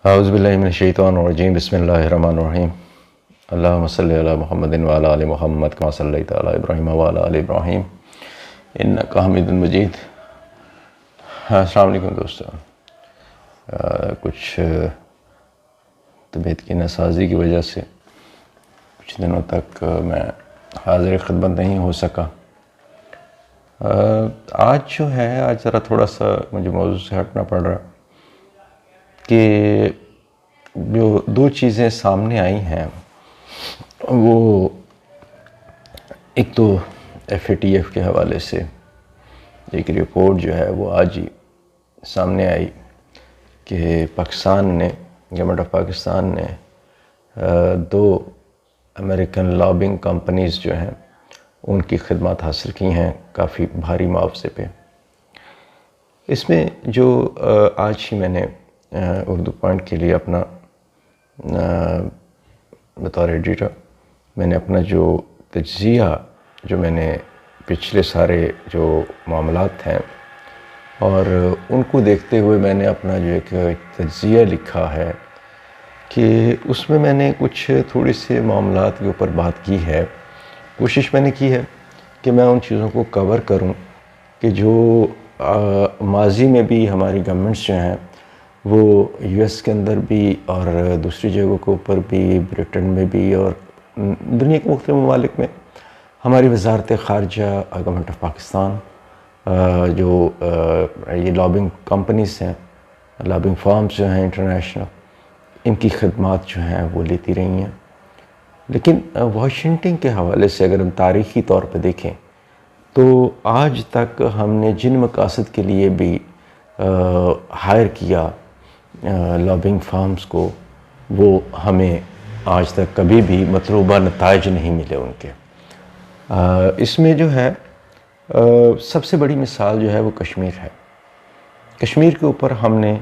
औज़ुबिल्लाहिमिनश्शैतानिर्रजीम बिस्मिल्लाहिर्रहमानिर्रहीम अल्लाहुम्मा सल्लि अला मुहम्मदिन व अला आलि मुहम्मद कमा सल्लैता अला इब्राहीम व अला आलि इब्राहीम इन्नका हमीदुम मजीद। अस्सलाम वालेकुम दोस्तों। कुछ तबीयत की नासाजी की वजह से कुछ दिनों तक मैं हाज़िर खिदमत नहीं हो सका। आज जो है आज ज़रा थोड़ा सा मुझे मौजू से हटना पड़ रहा कि जो दो चीज़ें सामने आई हैं वो एक तो FATF के हवाले से एक रिपोर्ट जो है वो आज ही सामने आई कि पाकिस्तान ने गवर्नमेंट ऑफ पाकिस्तान ने दो अमेरिकन लॉबिंग कंपनीज़ जो हैं उनकी खिदमत हासिल की हैं काफ़ी भारी मुआवजे पे। इसमें जो आज ही मैंने उर्दू पॉइंट के लिए अपना बतौर एडिटर मैंने अपना जो तज्ज़िया जो मैंने पिछले सारे जो मामलात हैं और उनको देखते हुए मैंने अपना जो एक तज्ज़िया लिखा है कि उसमें मैंने कुछ थोड़ी से मामलात के ऊपर बात की है। कोशिश मैंने की है कि मैं उन चीज़ों को कवर करूं कि जो माजी में भी हमारी गवर्नमेंट्स जो हैं वो US के अंदर भी और दूसरी जगहों के ऊपर भी, ब्रिटेन में भी और दुनिया के मुख्तलिफ ममालिक में हमारी वजारत ख़ारजा गवर्नमेंट ऑफ पाकिस्तान जो ये लॉबिंग कंपनीज़ हैं, लॉबिंग फर्म्स जो हैं इंटरनेशनल, इनकी खदमात जो हैं वो लेती रही हैं। लेकिन वाशिंगटन के हवाले से अगर हम तारीख़ी तौर पर देखें तो आज तक हमने जिन मकासद के लिए भी हायर किया लॉबिंग फर्म्स को, वो हमें आज तक कभी भी मतलूबा नताइज नहीं मिले उनके। इसमें जो है सबसे बड़ी मिसाल जो है वो कश्मीर है। कश्मीर के ऊपर हमने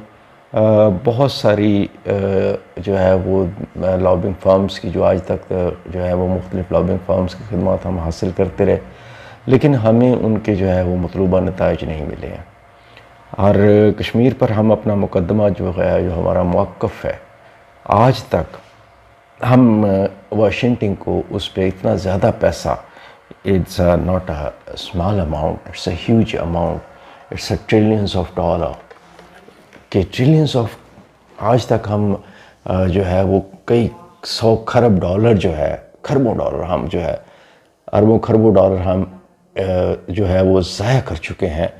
बहुत सारी जो है वो लॉबिंग फर्म्स की जो आज तक जो है वो मुख्तलिफ लॉबिंग फर्म्स की खिदमत हम हासिल करते रहे, लेकिन हमें उनके जो है वो मतलूबा नताइज नहीं मिले हैं। और कश्मीर पर हम अपना मुकदमा जो है, जो हमारा मौक़िफ़ है, आज तक हम वाशिंगटन को उस पर इतना ज़्यादा पैसा, it's not a small amount, it's a huge amount, it's a trillions of dollar के ट्रिलियंस ऑफ, आज तक हम जो है वो कई 100 खरब डॉलर जो है, खरबों डॉलर हम जो है, अरबों खरबों डॉलर हम जो है वो ज़ाया कर चुके हैं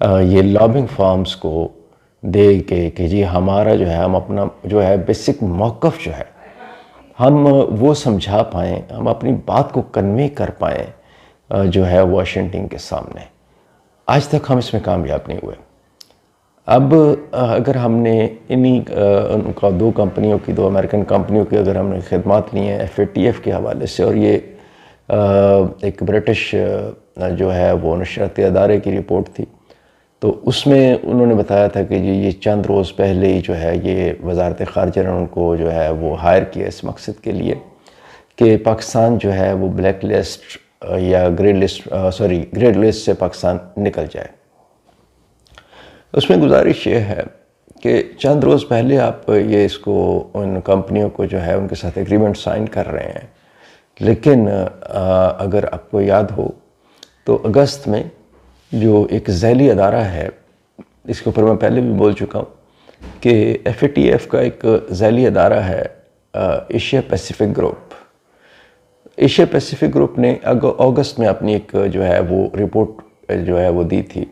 ये लॉबिंग फर्म्स को दे के कि जी हमारा जो है हम अपना जो है बेसिक मौक़िफ़ जो है हम वो समझा पाएँ, हम अपनी बात को कन्वे कर पाएँ जो है वाशिंगटन के सामने। आज तक हम इसमें कामयाब नहीं हुए। अब अगर हमने इन्हीं उनका दो कंपनियों की, दो अमेरिकन कंपनियों की अगर हमने खिदमत ली हैं FATF के हवाले से, और ये एक ब्रिटिश जो है वो नशरियाती अदारे की रिपोर्ट थी, तो उसमें उन्होंने बताया था कि जी ये चंद रोज़ पहले ही जो है ये वजारत ख़ारजा ने उनको जो है वो हायर किया इस मकसद के लिए कि पाकिस्तान जो है वो ब्लैक लिस्ट या ग्रे लिस्ट से पाकिस्तान निकल जाए। उसमें गुजारिश ये है कि चंद रोज़ पहले आप ये इसको उन कंपनियों को जो है उनके साथ एग्रीमेंट साइन कर रहे हैं, लेकिन अगर आपको याद हो तो अगस्त में जो एक ज़ैली अदारा है, इसके ऊपर मैं पहले भी बोल चुका हूँ कि FATF का एक ज़ैली अदारा है Asia Pacific group. Asia Pacific group ने अगस्त में अपनी एक जो है वो रिपोर्ट जो है वो दी थी,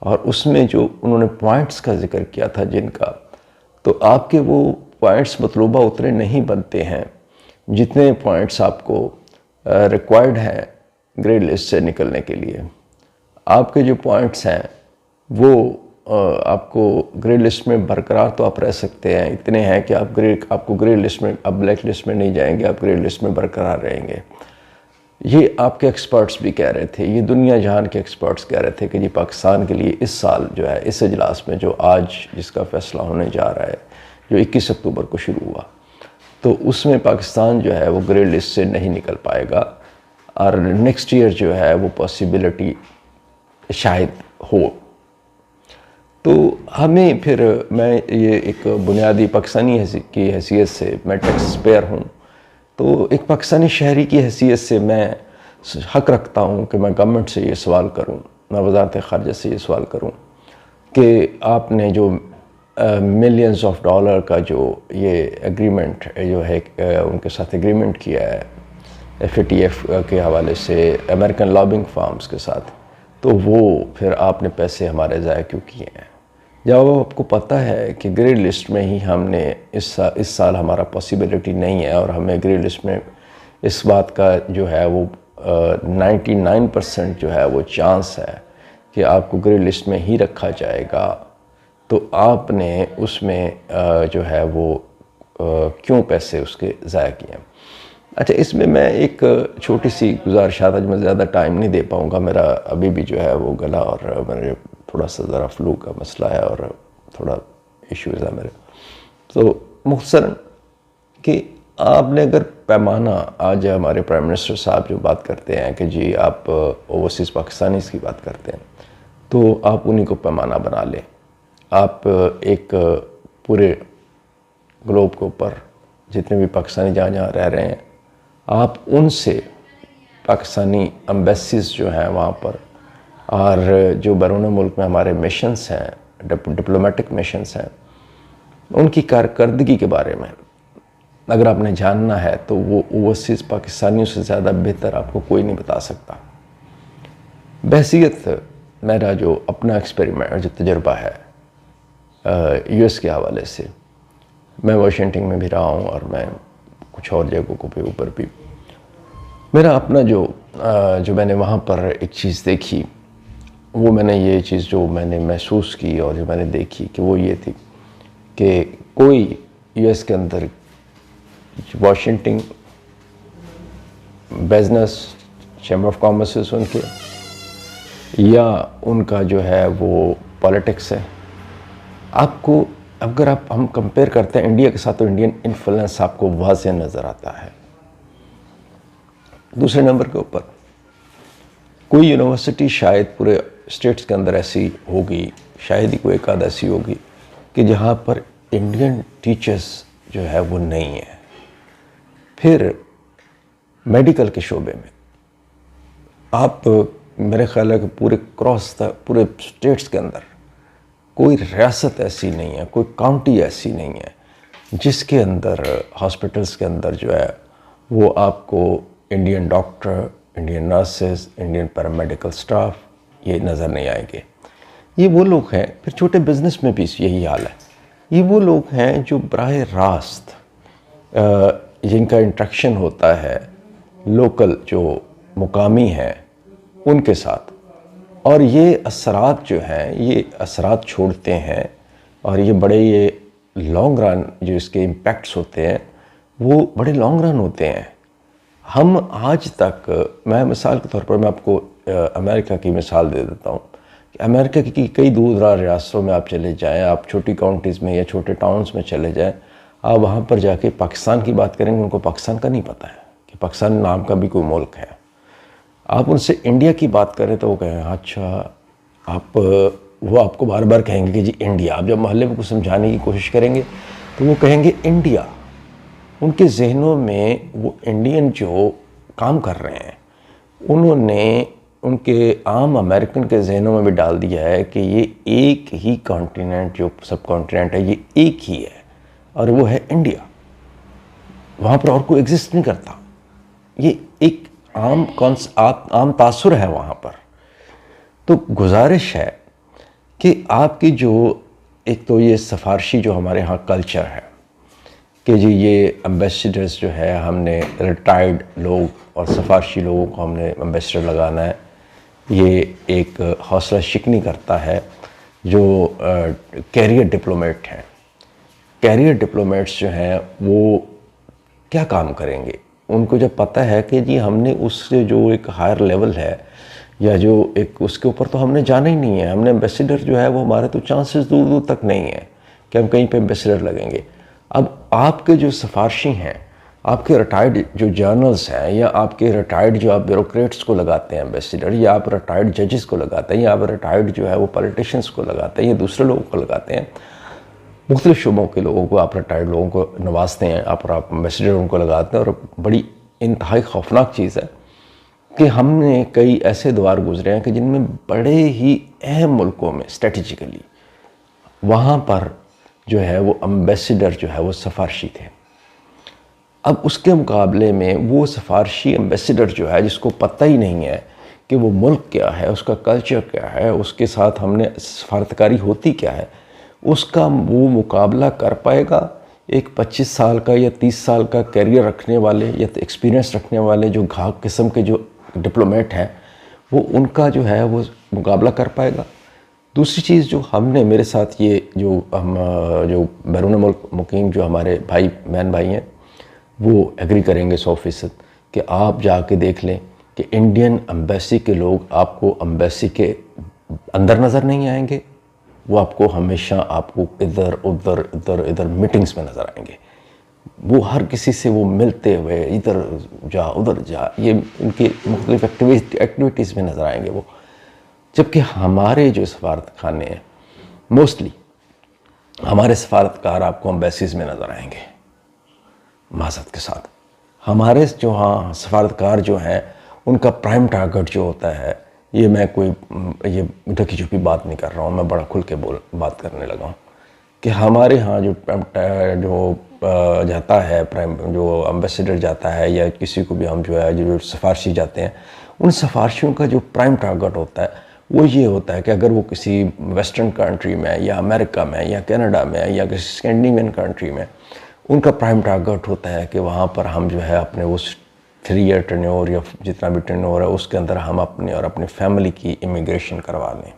और उसमें जो उन्होंने पॉइंट्स का जिक्र किया था जिनका, तो आपके वो पॉइंट्स मतलूबा उतने नहीं बनते हैं जितने पॉइंट्स आपको रिक्वायर्ड हैं ग्रे लिस्ट से निकलने के लिए। आपके जो पॉइंट्स हैं वो आपको ग्रे लिस्ट में बरकरार तो आप रह सकते हैं, इतने हैं कि आपको ग्रे लिस्ट में, आप ब्लैक लिस्ट में नहीं जाएंगे, आप ग्रे लिस्ट में बरकरार रहेंगे। ये आपके एक्सपर्ट्स भी कह रहे थे, ये दुनिया जहान के एक्सपर्ट्स कह रहे थे कि जी पाकिस्तान के लिए इस साल जो है इस इजलास में जो आज जिसका फ़ैसला होने जा रहा है, जो 21 अक्टूबर को शुरू हुआ, तो उसमें पाकिस्तान जो है वो ग्रे लिस्ट से नहीं निकल पाएगा और नेक्स्ट ईयर जो है वो पॉसिबिलिटी शायद हो। तो हमें फिर मैं ये एक बुनियादी पाकिस्तानी की हैसियत से मैं टैक्स पेयर हूँ, तो एक पाकिस्तानी शहरी की हैसियत से मैं हक़ रखता हूँ कि मैं गवर्नमेंट से ये सवाल करूँ, मैं वज़ारत ख़ारिजा से ये सवाल करूँ कि आपने जो मिलियंस ऑफ डॉलर का जो ये एग्रीमेंट जो है उनके साथ एग्रीमेंट किया है FATF के हवाले से अमेरिकन लॉबिंग फार्म्स के साथ, तो वो फिर आपने पैसे हमारे ज़ाया क्यों किए हैं? जब आपको पता है कि ग्रे लिस्ट में ही हमने इस साल हमारा पॉसिबिलिटी नहीं है और हमें ग्रे लिस्ट में इस बात का जो है वो 99% जो है वो चांस है कि आपको ग्रे लिस्ट में ही रखा जाएगा, तो आपने उसमें जो है वो क्यों पैसे उसके ज़ाया किए? अच्छा, इसमें मैं एक छोटी सी गुजारिश आज मैं ज़्यादा टाइम नहीं दे पाऊँगा, मेरा अभी भी जो है वो गला और मेरे थोड़ा सा ज़रा फ्लू का मसला है और थोड़ा इश्यूज़ है मेरे। तो मुख्तसरन कि आपने अगर पैमाना, आज हमारे प्राइम मिनिस्टर साहब जो बात करते हैं कि जी आप ओवरसीज़ पाकिस्तानीज़ की बात करते हैं, तो आप उन्हीं को पैमाना बना लें। आप एक पूरे ग्लोब के ऊपर जितने भी पाकिस्तानी जहाँ जहाँ रह रहे हैं, आप उनसे पाकिस्तानी एम्बेसीज़ जो हैं वहाँ पर और जो बैरून मुल्क में हमारे मिशंस हैं, डिप्लोमेटिक मिशंस हैं, उनकी कारकर्दगी के बारे में अगर आपने जानना है तो वो ओवरसीज़ पाकिस्तानियों से ज़्यादा बेहतर आपको कोई नहीं बता सकता। बहसीत मेरा जो अपना एक्सपेरिमेंट जो तजुर्बा है US के हवाले से, मैं वाशिंगटन में भी रहा हूँ और मैं कुछ और जगहों को भी ऊपर भी, मेरा अपना जो मैंने वहाँ पर एक चीज़ देखी, वो मैंने ये चीज़ जो मैंने महसूस की और जो मैंने देखी कि वो ये थी कि कोई US के अंदर Washington business chamber of commerce उनके या उनका जो है वो पॉलिटिक्स है, आपको अगर हम कंपेयर करते हैं इंडिया के साथ, तो इंडियन इन्फ्लुएंस आपको वाज़ेह नज़र आता है। दूसरे नंबर के ऊपर कोई यूनिवर्सिटी शायद पूरे स्टेट्स के अंदर ऐसी होगी, शायद ही कोई एक आध ऐसी होगी कि जहाँ पर इंडियन टीचर्स जो है वो नहीं है। फिर मेडिकल के शोबे में आप मेरे ख्याल है कि पूरे स्टेट्स के अंदर कोई रियासत ऐसी नहीं है, कोई काउंटी ऐसी नहीं है जिसके अंदर हॉस्पिटल्स के अंदर जो है वो आपको Indian doctor, Indian nurses, Indian paramedical staff ये नज़र नहीं आएंगे। ये वो लोग हैं, फिर छोटे बिज़नेस में भी यही हाल है, ये वो लोग हैं जो बराह रास्त जिनका इंट्रैक्शन होता है लोकल जो मुकामी हैं उनके साथ, और ये असरात जो हैं ये असरात छोड़ते हैं और ये बड़े ये लॉन्ग रन जो इसके इम्पैक्ट्स होते हैं वो बड़े लॉन्ग रन होते हैं। हम आज तक, मैं मिसाल के तौर पर मैं आपको अमेरिका की मिसाल दे देता हूँ कि अमेरिका की कई दूर दराज रियासतों में आप चले जाएं, आप छोटी काउंटीज़ में या छोटे टाउन्स में चले जाएं, आप वहाँ पर जाके पाकिस्तान की बात करेंगे, उनको पाकिस्तान का नहीं पता है कि पाकिस्तान नाम का भी कोई मुल्क है। आप उनसे इंडिया की बात करें तो वो कहें अच्छा, वो आपको बार बार कहेंगे कि जी इंडिया। आप जब मोहल्ले में कुछ समझाने की कोशिश करेंगे तो वो कहेंगे इंडिया। उनके जहनों में वो इंडियन जो काम कर रहे हैं उन्होंने उनके आम अमेरिकन के जहनों में भी डाल दिया है कि ये एक ही कॉन्टिनेंट, जो सब कॉन्टिनेंट है ये एक ही है और वो है इंडिया। वहाँ पर और कोई एग्जिस्ट नहीं करता। ये एक आम तासुर है वहाँ पर। तो गुजारिश है कि आपकी जो एक तो ये सफारशी जो हमारे यहाँ कल्चर है कि जी ये एम्बेसडर्स जो है, हमने रिटायर्ड लोग और सफारशी लोगों को हमने एम्बेसडर लगाना है, ये एक हौसला शिकनी करता है जो कैरियर डिप्लोमेट हैं। कैरियर डिप्लोमेट्स जो हैं वो क्या काम करेंगे? उनको जब पता है कि जी हमने उससे जो एक हायर लेवल है या जो एक उसके ऊपर तो हमने जाना ही नहीं है, हमने एम्बेसडर जो है वो हमारे तो चांसेस दूर दूर तक नहीं है कि हम कहीं पे एम्बेसडर लगेंगे। अब आपके जो सिफारशी हैं, आपके रिटायर्ड जो जर्नल्स हैं, या आपके रिटायर्ड जो आप ब्यूरोक्रेट्स को लगाते हैं एम्बेसडर, या आप रिटायर्ड जजेस को लगाते हैं, या आप रिटायर्ड जो है वो पॉलिटिशियंस को लगाते हैं, या दूसरे लोगों को लगाते हैं, मुख्तलिफ शुबों के लोगों को आप रिटायर्ड लोगों को नवाजते हैं, आप एम्बेसडर उनको लगाते हैं। और बड़ी इंतहाई खौफनाक चीज़ है कि हमने कई ऐसे द्वार गुजरे हैं कि जिनमें बड़े ही अहम मुल्कों में स्ट्रेटजिकली वहाँ पर जो है वो एम्बेसडर जो है वो सिफारशी थे। अब उसके मुकाबले में वो सिफारशी एम्बेसडर जो है, जिसको पता ही नहीं है कि वो मुल्क क्या है, उसका कल्चर क्या है, उसके साथ हमने सफारतकारी होती क्या है, उसका वो मुकाबला कर पाएगा एक 25 साल का या 30 साल का करियर रखने वाले या एक्सपीरियंस रखने वाले जो घाक किस्म के जो डिप्लोमेट हैं, वो उनका जो है वो मुकाबला कर पाएगा? दूसरी चीज़ जो हमने, मेरे साथ ये जो बैरून मुल्क मुकीम जो हमारे भाई बहन भाई हैं, वो एग्री करेंगे 100% कि आप जाके देख लें कि इंडियन एम्बेसी के लोग आपको एम्बेसी के अंदर नज़र नहीं आएंगे, वो आपको हमेशा आपको इधर उधर इधर इधर मीटिंग्स में नज़र आएंगे। वो हर किसी से वो मिलते हुए इधर जा उधर जा, ये उनकी मुख्तलिफ एक्टिविटीज़ में नज़र आएंगे वो। जबकि हमारे जो सफारत खाने हैं, मोस्टली हमारे सफारतकार आपको एम्बेसीज़ में नज़र आएंगे। माज़रत के साथ हमारे जो हाँ सफारतकार जो हैं, उनका प्राइम टारगेट जो होता है, ये मैं कोई ये ढकी छुपी बात नहीं कर रहा हूँ, मैं बड़ा खुल के बात करने लगा हूँ कि हमारे यहाँ जो जाता है प्राइम जो एम्बेसडर जाता है, या किसी को भी हम जो है जो सिफारशी जाते हैं, उन सिफारशियों का जो प्राइम टारगेट होता है वो ये होता है कि अगर वो किसी वेस्टर्न कंट्री में या अमेरिका में या कनाडा में या किसी स्कैंडिनेवियन कंट्री में, उनका प्राइम टारगेट होता है कि वहाँ पर हम जो है अपने उस 3 ईयर टेन्योर या जितना भी टेन्योर है उसके अंदर हम अपने और अपनी फैमिली की इमिग्रेशन करवा लें।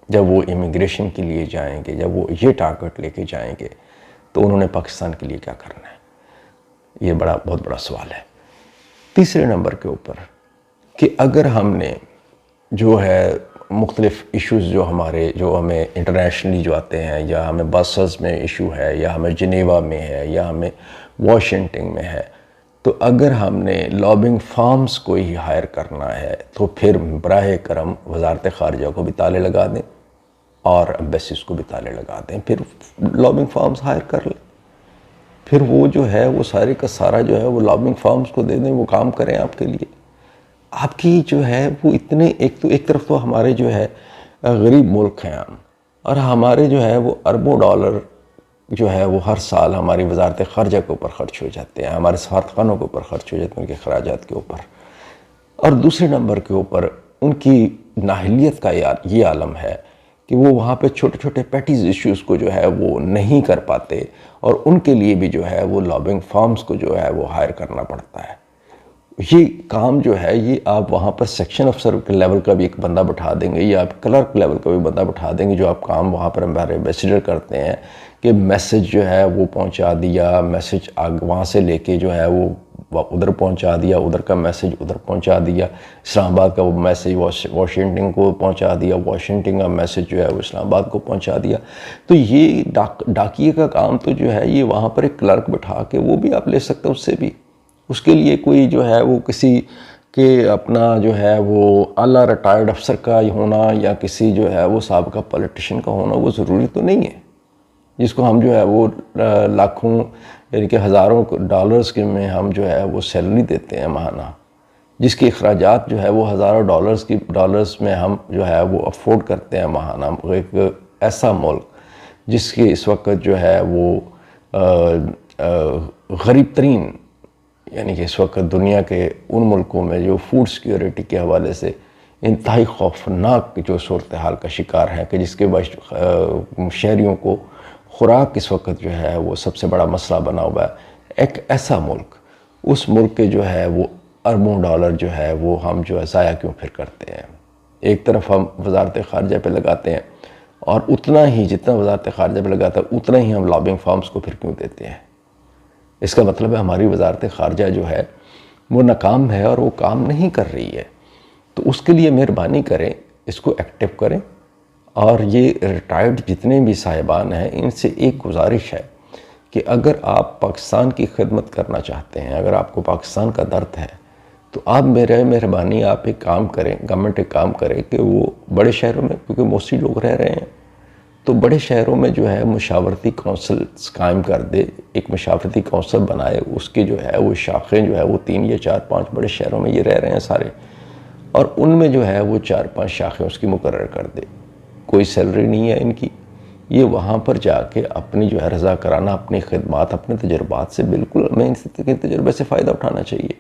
जब वो इमिग्रेशन के लिए जाएंगे, जब वो ये टारगेट लेके जाएंगे, तो उन्होंने पाकिस्तान के लिए क्या करना है? ये बहुत बड़ा सवाल है। तीसरे नंबर के ऊपर कि अगर हमने जो है मुख्तलिफ इश्यूज़ जो हमें इंटरनेशनली जो आते हैं, या हमें बसेस में इशू है, या हमें जिनेवा में है, या हमें वाशिंगटन में है, तो अगर हमने लॉबिंग फार्म्स को ही हायर करना है, तो फिर बराह करम वजारत ख़ारिजा को भी ताले लगा दें और एम्बेसीज़ को भी ताले लगा दें, फिर लॉबिंग फार्म्स हायर कर लें, फिर वो जो है वो सारे का सारा जो है वो लॉबिंग फार्म्स को दे दें, वो काम करें आपके लिए। आपकी जो है वो इतने एक तरफ तो हमारे जो है गरीब मुल्क हैं हम, और हमारे जो है वो अरबों डॉलर जो है वो हर साल हमारी वजारत ख़ारिजा के ऊपर ख़र्च हो जाते हैं, हमारे सफारतखानों के ऊपर ख़र्च हो जाते हैं, उनके खराजात के ऊपर। और दूसरे नंबर के ऊपर उनकी नाहलियत का ये आलम है कि वो वहाँ पे छोटे छोटे पैटीज़ इश्यूज़ को जो है वो नहीं कर पाते, और उनके लिए भी जो है वो लॉबिंग फार्म्स को जो है वो हायर करना पड़ता है। ये काम जो है ये आप वहाँ पर सेक्शन अफसर के लेवल का भी एक बंदा बैठा देंगे, या आप क्लर्क लेवल का भी बंदा बैठा देंगे, जो आप काम वहाँ पर हमारे एम्बेसडर करते हैं कि मैसेज जो है वो पहुँचा दिया, मैसेज वहाँ से लेके जो है वो उधर पहुँचा दिया, उधर का मैसेज उधर पहुँचा दिया, इस्लामाबाद का वो मैसेज वाशिंगटन को पहुँचा दिया, वाशिंगटन का मैसेज जो है वो इस्लामाबाद को पहुँचा दिया। तो ये डाकिए का काम तो जो है ये वहाँ पर एक क्लर्क बैठा के वो भी आप ले सकते हैं, उससे भी उसके लिए कोई जो है वो किसी के अपना जो है वो आला रिटायर्ड अफसर का होना, या किसी जो है वो साबिका पॉलिटिशियन का होना वो ज़रूरी तो नहीं है, जिसको हम जो है वो लाखों यानी कि हज़ारों डॉलर्स के में हम जो है वो सैलरी देते हैं माहाना, जिसके अखराजात जो है वो हज़ारों डॉलर्स में हम जो है वो अफोर्ड करते हैं माहाना। एक ऐसा मुल्क जिसके इस वक्त जो है वो गरीब तरीन, यानी कि इस वक्त दुनिया के उन मुल्कों में जो फूड सिक्योरिटी के हवाले से इंतहाई खौफनाक जो सूरत हाल का शिकार है, कि जिसके शहरियों को खुराक इस वक्त जो है वो सबसे बड़ा मसला बना हुआ है। एक ऐसा मुल्क, उस मुल्क के जो है वो अरबों डॉलर जो है वो हम जो है ज़ाया क्यों फिर करते हैं? एक तरफ हम वजारत ख़ारिजा पे लगाते हैं, और उतना ही जितना वजारत ख़ारिजा पे लगाता है उतना ही हम लॉबिंग फार्म्स को फिर क्यों देते हैं? इसका मतलब है हमारी वजारत ख़ारिजा जो है वो नाकाम है और वो काम नहीं कर रही है। तो उसके लिए मेहरबानी करें, इसको एक्टिव करें। और ये रिटायर्ड जितने भी साहिबान हैं, इनसे एक गुजारिश है कि अगर आप पाकिस्तान की खिदमत करना चाहते हैं, अगर आपको पाकिस्तान का दर्द है, तो आप मेहरबानी आप एक काम करें, गवर्नमेंट एक काम करे कि वो बड़े शहरों में, क्योंकि मोस्टली लोग रह रहे हैं, तो बड़े शहरों में जो है मुशावरती कौंसल्स कायम कर दे, एक मुशावरती कौंसल बनाए, उसकी जो है वो शाखें जो है वो 3 या 4-5 बड़े शहरों में ये रह रहे हैं सारे, और उनमें जो है वो 4-5 शाखें उसकी मुकर्रर कर दे। कोई सैलरी नहीं है इनकी, ये वहाँ पर जाके अपनी जो है रज़ा कराना, अपनी खिदमत, अपने तजुर्बात से, बिल्कुल हमें इन तजुर्बे से फ़ायदा उठाना चाहिए।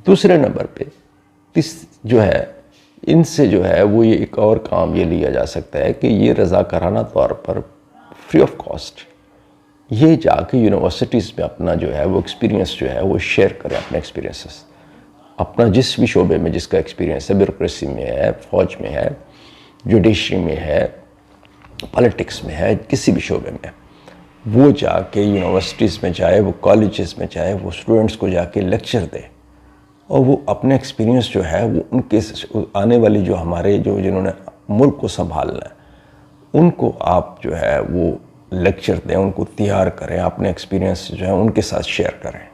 दूसरे नंबर पे जो है इनसे जो है वो ये एक और काम ये लिया जा सकता है कि ये रज़ा कराना तौर पर फ्री ऑफ कॉस्ट ये जाके यूनिवर्सिटीज़ में अपना जो है वो एक्सपीरियंस जो है वो शेयर करें, अपने एक्सपीरियंसेस, अपना जिस भी शोबे में जिसका एक्सपीरियंस है, ब्यूरोक्रेसी में है, फ़ौज में है, जुडिशरी में है, पॉलिटिक्स में है, किसी भी शोबे में, वो जाके यूनिवर्सिटीज़ में जाए, वो कॉलेजेस में जाए, वो स्टूडेंट्स को जाके लेक्चर दे, और वो अपने एक्सपीरियंस जो है वो उनके आने वाली जो हमारे जो जिन्होंने मुल्क को संभालना है उनको आप जो है वो लेक्चर दें, उनको तैयार करें, अपने एक्सपीरियंस जो है उनके साथ शेयर करें।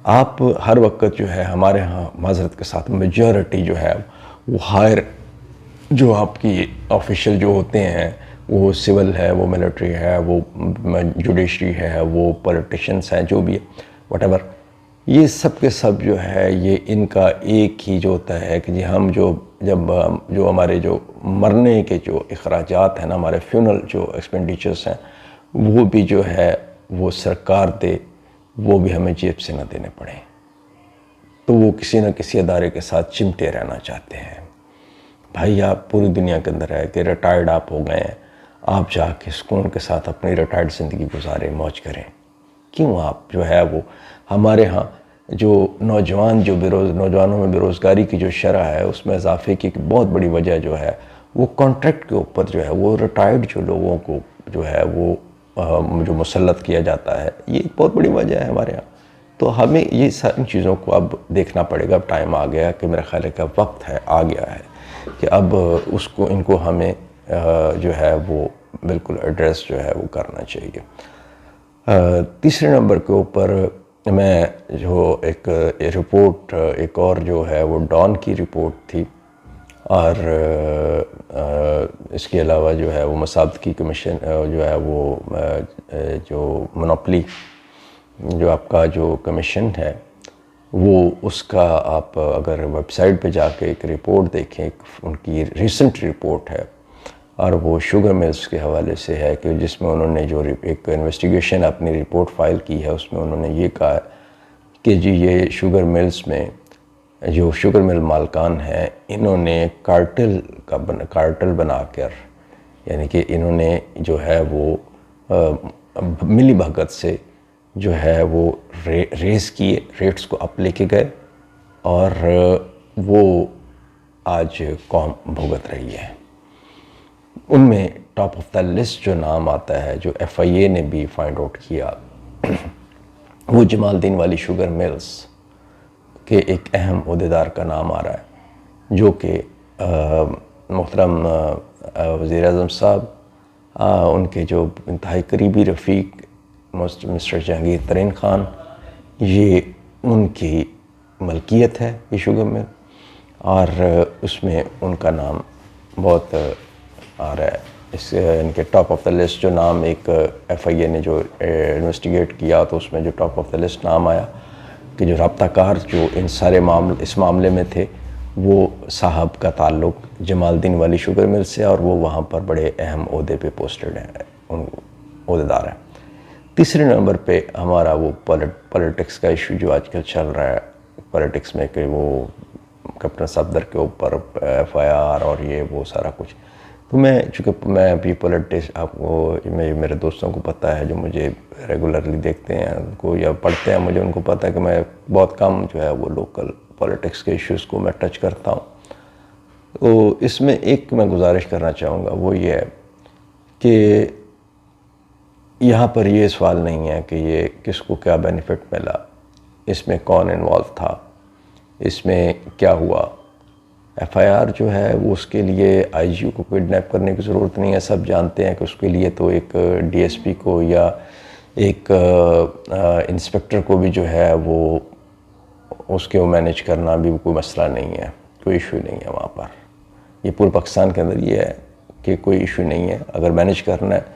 आप हर वक्त जो है हमारे यहाँ माजरत के साथ मेजॉरिटी जो है वो हायर जो आपकी ऑफिशियल जो होते हैं, वो सिविल है, वो मिलिट्री है, वो जुडिशरी है, वो पॉलिटिशियंस हैं, जो भी है, व्हाटएवर, ये सब के सब जो है ये इनका एक ही जो होता है कि जी हम जो हमारे जो मरने के जो अखराजात हैं ना, हमारे फ्यूनरल जो एक्सपेंडिचर्स हैं, वो भी जो है वो सरकार दे, वो भी हमें जेब से ना देने पड़े। तो वो किसी न किसी अदारे के साथ चिमटे रहना चाहते हैं। भाई आप पूरी दुनिया के अंदर है कि रिटायर्ड आप हो गए हैं, आप जाके सुकून के साथ अपनी रिटायर्ड ज़िंदगी गुजारें, मौज करें। क्यों आप जो है वो हमारे यहाँ जो नौजवानों में बेरोज़गारी की जो शरह है उसमें इजाफे की बहुत बड़ी वजह जो है वो कॉन्ट्रैक्ट के ऊपर जो है वो रिटायर्ड जो लोगों को जो है वो जो मुसल्लत किया जाता है, ये एक बहुत बड़ी वजह है हमारे यहाँ। तो हमें ये सारी चीज़ों को अब देखना पड़ेगा। अब टाइम आ गया कि मेरा ख्याल है कि अब वक्त है, आ गया है कि अब इनको हमें जो है वो बिल्कुल एड्रेस जो है वो करना चाहिए। तीसरे नंबर के ऊपर मैं जो एक रिपोर्ट एक और जो है वो डॉन की रिपोर्ट थी, और इसके अलावा जो है वो मसाबकी कमीशन जो है वो जो मोनोपली जो आपका जो कमीशन है वो उसका आप अगर वेबसाइट पे जाके एक रिपोर्ट देखें, उनकी रिसेंट रिपोर्ट है और वो शुगर मिल्स के हवाले से है कि जिसमें उन्होंने जो एक इन्वेस्टिगेशन अपनी रिपोर्ट फाइल की है, उसमें उन्होंने ये कहा कि जी ये शुगर मिल्स में जो शुगर मिल मालकान हैं, इन्होंने कार्टेल बनाकर, यानी कि इन्होंने जो है वो मिली भगत से जो है वो रेस किए, रेट्स को अप लेके गए, और वो आज कौम भुगत रही है। उनमें टॉप ऑफ द लिस्ट जो नाम आता है, जो FIA ने भी फाइंड आउट किया, वो जमालदीन वाली शुगर मिल्स के एक अहम ओहदेदार का नाम आ रहा है, जो कि मोहतरम वज़ीर-ए-आज़म साहब, उनके जो इंतहाई करीबी रफ़ीक मिस्टर जहांगीर तरीन ख़ान, ये उनकी मलकियत है ये शुगर मिल, और उसमें उनका नाम बहुत आ रहा है। इनके टॉप ऑफ द लिस्ट जो नाम एक FIA ने जो इन्वेस्टिगेट किया, तो उसमें जो टॉप ऑफ द लिस्ट नाम आया कि जो रब्ताकार जो इस मामले में थे, वो साहब का ताल्लुक जमालदीन वाली शुगर मिल से, और वो वहाँ पर बड़े अहम ओहदे पे पोस्टेड हैं, उन ओहदेदार हैं। तीसरे नंबर पे हमारा वो पॉलिटिक्स का इशू जो आजकल चल रहा है, पॉलिटिक्स में कि वो कैप्टन सफदर के ऊपर FIR और ये वो सारा कुछ। तो चूँकि मैं अभी आपको मेरे दोस्तों को पता है जो मुझे रेगुलरली देखते हैं उनको या पढ़ते हैं मुझे, उनको पता है कि मैं बहुत कम जो है वो लोकल पॉलिटिक्स के इश्यूज़ को मैं टच करता हूँ। तो इसमें एक मैं गुजारिश करना चाहूँगा, वो ये है कि यहाँ पर ये सवाल नहीं है कि ये किसको क्या बेनिफिट मिला, इसमें कौन इन्वॉल्व था, इसमें क्या हुआ। FIR जो है वो उसके लिए IG को किडनैप करने की ज़रूरत नहीं है। सब जानते हैं कि उसके लिए तो एक DSP को या एक इंस्पेक्टर को भी जो है वो उसके वो मैनेज करना भी कोई मसला नहीं है, कोई इशू नहीं है वहाँ पर। ये पूरे पाकिस्तान के अंदर ये है कि कोई इशू नहीं है। अगर मैनेज करना है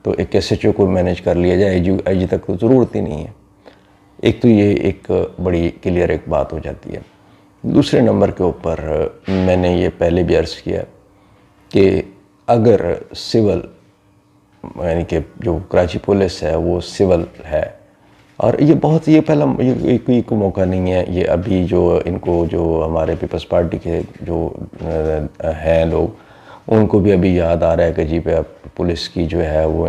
तो एक SHO को मैनेज कर लिया जाए, IG तक तो ज़रूरत ही नहीं है। एक तो ये एक बड़ी क्लियर एक बात हो जाती है। दूसरे नंबर के ऊपर मैंने ये पहले भी अर्ज़ किया कि अगर सिविल यानी कि जो कराची पुलिस है वो सिविल है, और ये बहुत ये पहला ये कोई मौका नहीं है। ये अभी जो इनको जो हमारे पीपल्स पार्टी के जो हैं लोग, उनको भी अभी याद आ रहा है कि जी पे पुलिस की जो है वो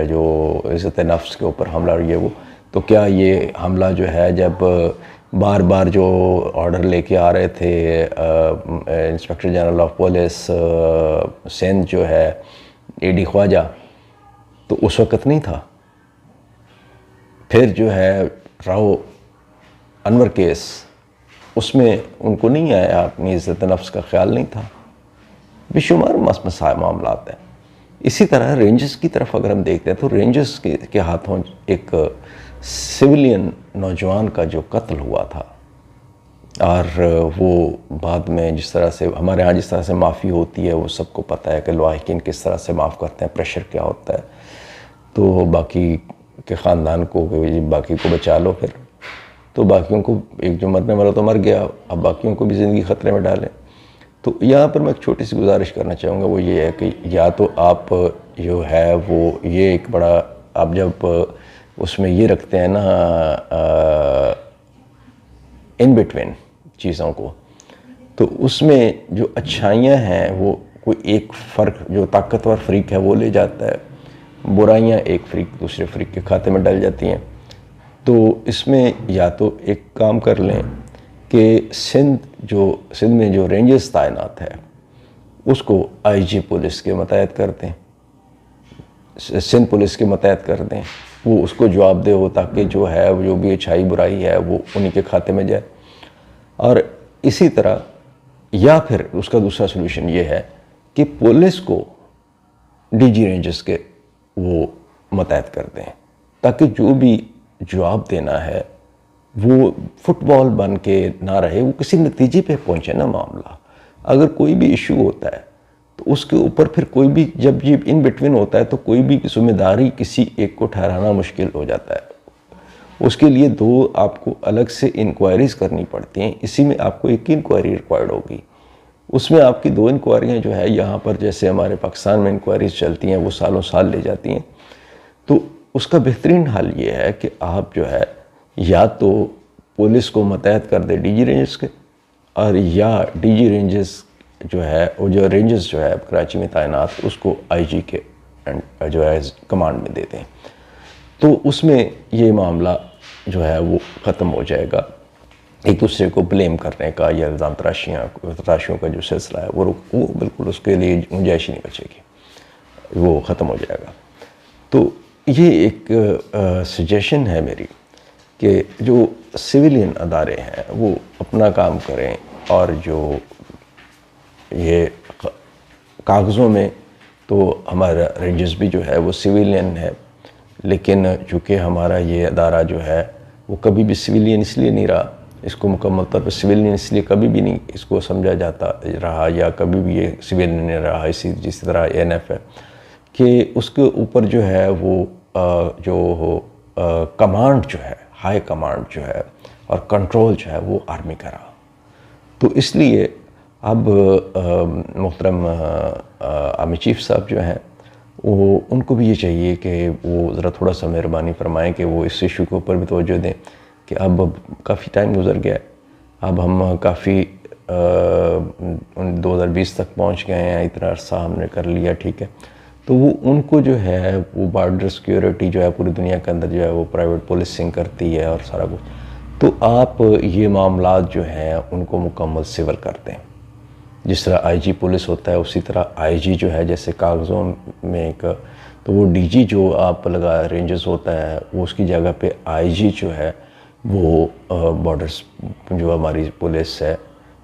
जो इज़्ज़त नफ्स के ऊपर हमला ये वो, तो क्या ये हमला जो है जब बार बार जो ऑर्डर लेके आ रहे थे inspector general of police Sindh जो है AD ख्वाजा, तो उस वक़्त नहीं था। फिर जो है राव अनवर केस, उसमें उनको नहीं आया, अपनी इज़्ज़त नफ्स का ख्याल नहीं था। बेशुमार मसाए मामलात हैं। इसी तरह रेंजर्स की तरफ अगर हम देखते हैं तो रेंजर्स के हाथों एक सिविलियन नौजवान का जो कत्ल हुआ था, और वो बाद में जिस तरह से हमारे यहाँ जिस तरह से माफ़ी होती है वो सबको पता है कि लवाहिकीन किस तरह से माफ़ करते हैं, प्रेशर क्या होता है। तो बाकी के ख़ानदान को, बाकी को बचा लो, फिर तो बाकियों को, एक जो मरने वाला तो मर गया, अब बाकियों को भी ज़िंदगी ख़तरे में डालें। तो यहाँ पर मैं एक छोटी सी गुजारिश करना चाहूँगा, वो ये है कि या तो आप जो है वो ये एक बड़ा, आप जब उसमें ये रखते हैं ना इन बिटवीन चीज़ों को, तो उसमें जो अच्छाइयाँ हैं वो कोई एक फ़र्क, जो ताकतवर फ़रीक है वो ले जाता है, बुराइयाँ एक फ़रीक दूसरे फ़रीक के खाते में डल जाती हैं। तो इसमें या तो एक काम कर लें कि सिंध में जो रेंजर्स तैनात है उसको IG पुलिस के मतहत कर दें, सिंध पुलिस के मतहत कर दें, वो उसको जवाब दे हो, ताकि जो है जो भी अच्छाई बुराई है वो उन्हीं के खाते में जाए। और इसी तरह, या फिर उसका दूसरा सलूशन ये है कि पुलिस को DG रेंजर्स के वो मतहत कर दें, ताकि जो भी जवाब देना है वो फुटबॉल बन के ना रहे, वो किसी नतीजे पे पहुंचे ना मामला। अगर कोई भी इशू होता है तो उसके ऊपर फिर कोई भी, जब ये इन बिटवीन होता है तो कोई भी जिम्मेदारी किसी एक को ठहराना मुश्किल हो जाता है। उसके लिए दो आपको अलग से इंक्वायरीज़ करनी पड़ती हैं। इसी में आपको एक ही इंक्वायरी रिक्वायर्ड होगी, उसमें आपकी 2 इंक्वायरियाँ जो है, यहाँ पर जैसे हमारे पाकिस्तान में इंक्वायरीज चलती हैं वो सालों साल ले जाती हैं। तो उसका बेहतरीन हल ये है कि आप जो है या तो पुलिस को मतहत कर दे DG रेंजर्स के, और या DG रेंजर्स जो है वो जो रेंजर्स जो है कराची में तैनात उसको IG के जो है कमांड में दे दें। तो उसमें ये मामला जो है वो ख़त्म हो जाएगा। एक दूसरे को ब्लेम करने का या इल्ज़ाम तराशियों का जो सिलसिला है वो बिल्कुल उसके लिए गुंजाइश ही नहीं बचेगी, वो ख़त्म हो जाएगा। तो ये एक सजेशन है मेरी कि जो सिविलियन अदारे हैं वो अपना काम करें, और जो ये कागज़ों में तो हमारा रेंजर्स भी जो है वो सिविलियन है, लेकिन चूँकि हमारा ये अदारा जो है वो कभी भी सिविलियन इसलिए नहीं रहा, इसको मुकम्मल तौर पर सिविलियन इसलिए कभी भी नहीं इसको समझा जाता रहा, या कभी भी ये सिविलियन नहीं रहा। जिस तरह ANF है कि उसके ऊपर जो है वो कमांड जो है, हाई कमांड जो है और कंट्रोल जो है वो आर्मी का रहा। तो इसलिए अब मोहतरम आर्मी चीफ साहब जो हैं वो, उनको भी ये चाहिए कि वो ज़रा थोड़ा सा मेहरबानी फरमाएं कि वो इस इशू के ऊपर भी तवज्जो दें कि अब काफ़ी टाइम गुजर गया है, अब हम काफ़ी 2020 तक पहुंच गए हैं, इतना अरसा हमने कर लिया, ठीक है। तो वो उनको जो है वो बॉर्डर सिक्योरिटी जो है पूरी दुनिया के अंदर जो है वो प्राइवेट पुलिसिंग करती है और सारा कुछ। तो आप ये मामलात जो हैं उनको मुकम्मल सिविल करते हैं। जिस तरह IG पुलिस होता है उसी तरह IG जो है, जैसे कागज़ों में एक, तो वो DG जो आप लगा रेंजर्स होता है वो उसकी जगह पे IG जो है वो बॉर्डर्स जो हमारी पुलिस है,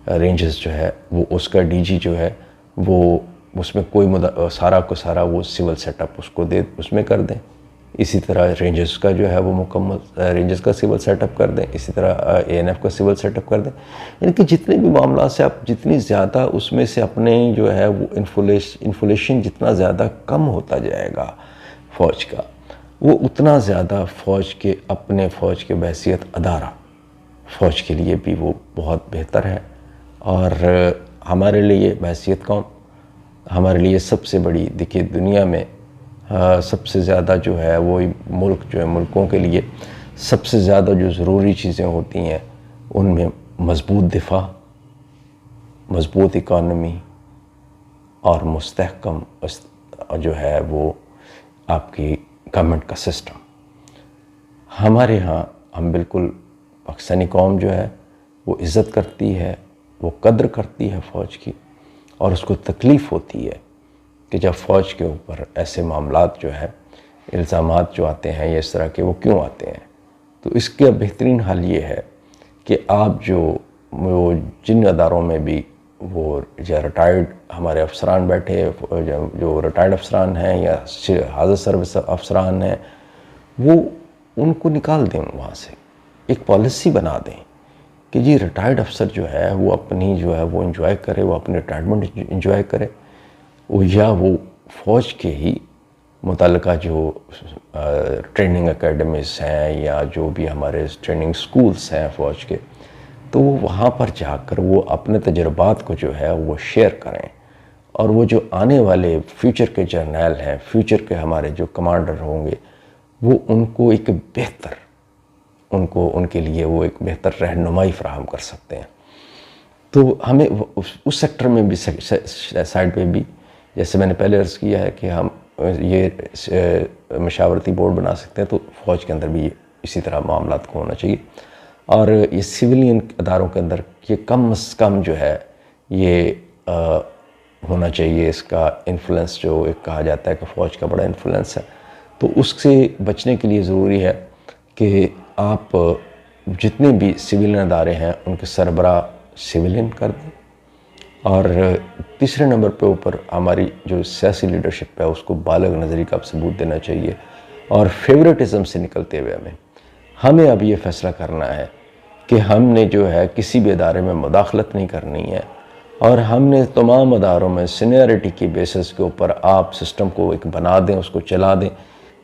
रेंजर्स जो है वो उसका DG जो है वो उसमें कोई सारा को सारा वो सिविल सेटअप उसको दे, उसमें कर दें। इसी तरह रेंजर्स का जो है वो मुकम्मल रेंजर्स का सिविल सेटअप कर दें, इसी तरह ANF का सिविल सेटअप कर दें। यानी कि जितने भी मामला से आप जितनी ज़्यादा उसमें से अपने जो है वो इन्फ्लेशन जितना ज़्यादा कम होता जाएगा फ़ौज का, वो उतना ज़्यादा फ़ौज के अपने फ़ौज के बहैसियत अदारा फ़ौज के लिए भी वो बहुत बेहतर है। और हमारे लिए बहैसियत कौम, हमारे लिए सबसे बड़ी, देखिए दुनिया में सबसे ज़्यादा जो है वो मुल्क जो है, मुल्कों के लिए सबसे ज़्यादा जो ज़रूरी चीज़ें होती हैं उनमें मज़बूत दिफा, मज़बूत इकानमी और मुस्तहकम जो है वो आपकी गवर्नमेंट का सिस्टम। हमारे यहाँ हम बिल्कुल पाकिस्तानी कौम जो है वो इज़्ज़त करती है, वो कद्र करती है फ़ौज की, और उसको तकलीफ़ होती है कि जब फ़ौज के ऊपर ऐसे मामलात जो है, इल्ज़ामात जो आते हैं या इस तरह के, वो क्यों आते हैं। तो इसका बेहतरीन हल ये है कि आप वो जिन अदारों में भी वो जो रिटायर्ड हमारे अफसरान बैठे, जो रिटायर्ड अफसरान हैं या हाज़िर सर्विस अफसरान हैं, वो उनको निकाल दें वहाँ से, एक पॉलिसी बना दें कि जी रिटायर्ड अफसर जो है वो अपनी जो है वो इंजॉय करे, वो अपनी रिटायरमेंट इंजॉय करे, या वो फ़ौज के ही मुतल्लिका जो ट्रेनिंग एकेडमीज़ हैं या जो भी हमारे ट्रेनिंग स्कूल्स हैं फ़ौज के, तो वो वहाँ पर जाकर वो अपने तजुर्बात को जो है वो शेयर करें। और वो जो आने वाले फ्यूचर के जर्नैल हैं, फ्यूचर के हमारे जो कमांडर होंगे, वो उनको एक बेहतर, उनके लिए वो एक बेहतर रहनुमाई फ़राहम कर सकते हैं। तो हमें उस सेक्टर में भी, साइड पे भी, जैसे मैंने पहले अर्ज़ किया है कि हम ये मशावरती बोर्ड बना सकते हैं, तो फ़ौज के अंदर भी इसी तरह मामलात को होना चाहिए। और ये सिविलियन अदारों के अंदर ये कम से कम जो है ये होना चाहिए, इसका इन्फ्लुएंस जो एक कहा जाता है कि फ़ौज का बड़ा इन्फ्लुएंस है, तो उससे बचने के लिए ज़रूरी है कि आप जितने भी सिविलियन अदारे हैं उनके सरबराह सिविलियन कर दें। और तीसरे नंबर पे ऊपर हमारी जो सियासी लीडरशिप है उसको बालग नज़री का सबूत देना चाहिए। और फेवरेटिज़म से निकलते हुए हमें अब ये फ़ैसला करना है कि हमने जो है किसी भी अदारे में मुदाखलत नहीं करनी है, और हमने तमाम अदारों में सीनियरिटी की बेसिस के ऊपर आप सिस्टम को एक बना दें, उसको चला दें।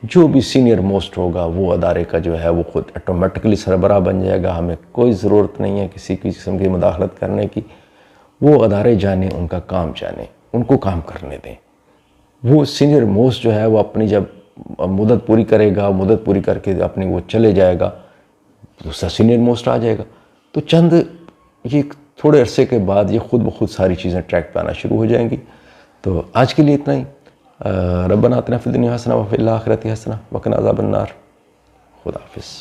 जो भी सीनियर मोस्ट होगा वो अदारे का जो है वो ख़ुद ऑटोमेटिकली सरबराह बन जाएगा। हमें कोई ज़रूरत नहीं है किसी किस्म की मुदाखलत करने की। वो अदारे जाने, उनका काम जाने, उनको काम करने दें। वो सीनियर मोस्ट जो है वो अपनी जब मुद्दत पूरी करेगा, मुद्दत पूरी करके अपनी वो चले जाएगा, दूसरा सीनियर मोस्ट आ जाएगा। तो चंद ये थोड़े अरसे के बाद ये ख़ुद ब खुद सारी चीज़ें ट्रैक पे आना शुरू हो जाएंगी। तो आज के लिए इतना ही। रब्बना आतिना फिद दुनिया हसना व फिल आखिरति हसना व क़िना अज़ाबन्नार। खुदा हाफ़िज़।